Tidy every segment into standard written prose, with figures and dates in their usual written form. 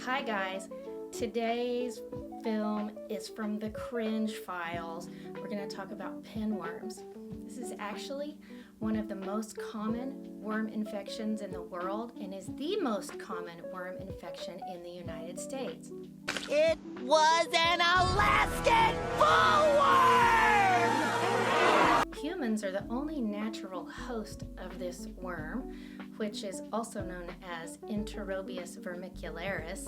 Hi guys, today's film is from the Cringe Files. We're going to talk about pinworms. This is actually one of the most common worm infections in the world and is the most common worm infection in the United States. It was an Alaskan bullworm! Humans are the only natural host of this worm, which is also known as Enterobius vermicularis.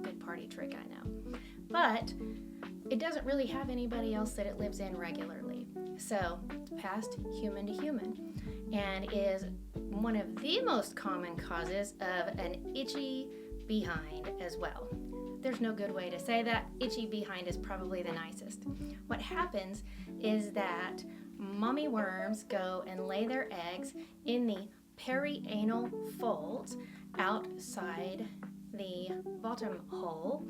Good party trick, I know. But it doesn't really have anybody else that it lives in regularly. So it's passed human to human and is one of the most common causes of an itchy behind as well. There's no good way to say that. Itchy behind is probably the nicest. What happens is that mommy worms go and lay their eggs in the perianal folds outside the bottom hole,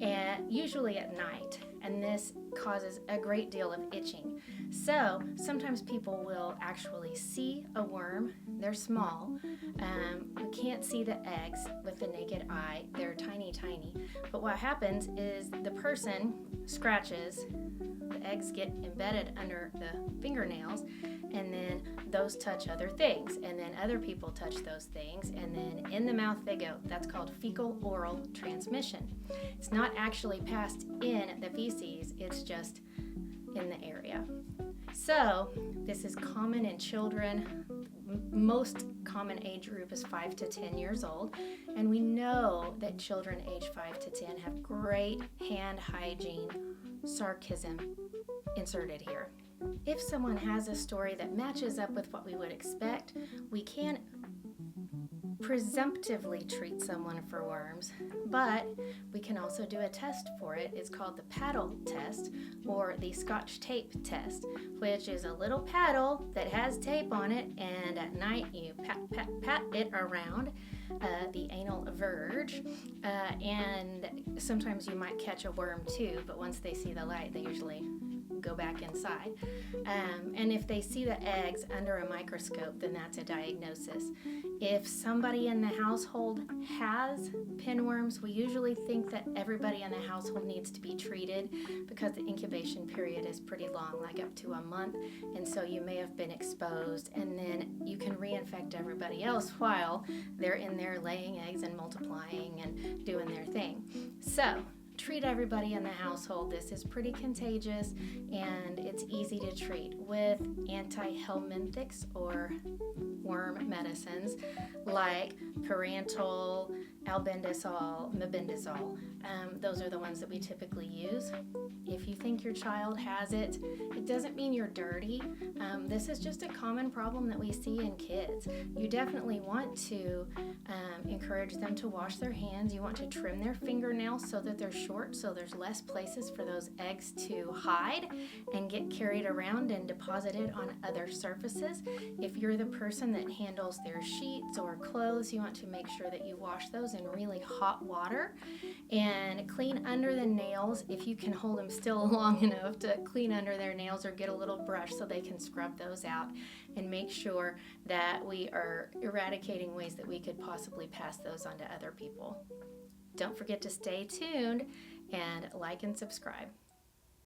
and usually at night, and this causes a great deal of itching. So sometimes people will actually see a worm. They're small. We can't see the eggs with the naked eye. They're tiny, tiny. But what happens is the person scratches, the eggs get embedded under the fingernails, and then those touch other things, and then other people touch those things, and then in the mouth they go. That's called fecal-oral transmission. It's not actually passed in the feces, it's just in the area. So this is common in children. Most common age group is 5 to 10 years old, and we know that children age 5 to 10 have great hand hygiene. Sarcasm inserted here. If someone has a story that matches up with what we would expect, we can presumptively treat someone for worms, but we can also do a test for it. It's called the paddle test or the Scotch tape test, which is a little paddle that has tape on it, and at night you pat it around the anal verge, and sometimes you might catch a worm too, but once they see the light they usually go back inside. And if they see the eggs under a microscope, then that's a diagnosis. If somebody in the household has pinworms, we usually think that everybody in the household needs to be treated because the incubation period is pretty long, like up to a month, and so you may have been exposed, and then you can reinfect everybody else while they're in there laying eggs and multiplying and doing their thing. So treat everybody in the household. This is pretty contagious and it's easy to treat with anti-helminthics or worm medicines like parental, albendazole, mebendazole. Those are the ones that we typically use. If you think your child has it, it doesn't mean you're dirty. This is just a common problem that we see in kids. You definitely want to encourage them to wash their hands. You want to trim their fingernails so that they're short, so there's less places for those eggs to hide and get carried around and deposited on other surfaces. If you're the person that handles their sheets or clothes, you want to make sure that you wash those in really hot water and clean under the nails if you can hold them still long enough to clean under their nails, or get a little brush so they can scrub those out, and make sure that we are eradicating ways that we could possibly pass those on to other people. Don't forget to stay tuned and like and subscribe.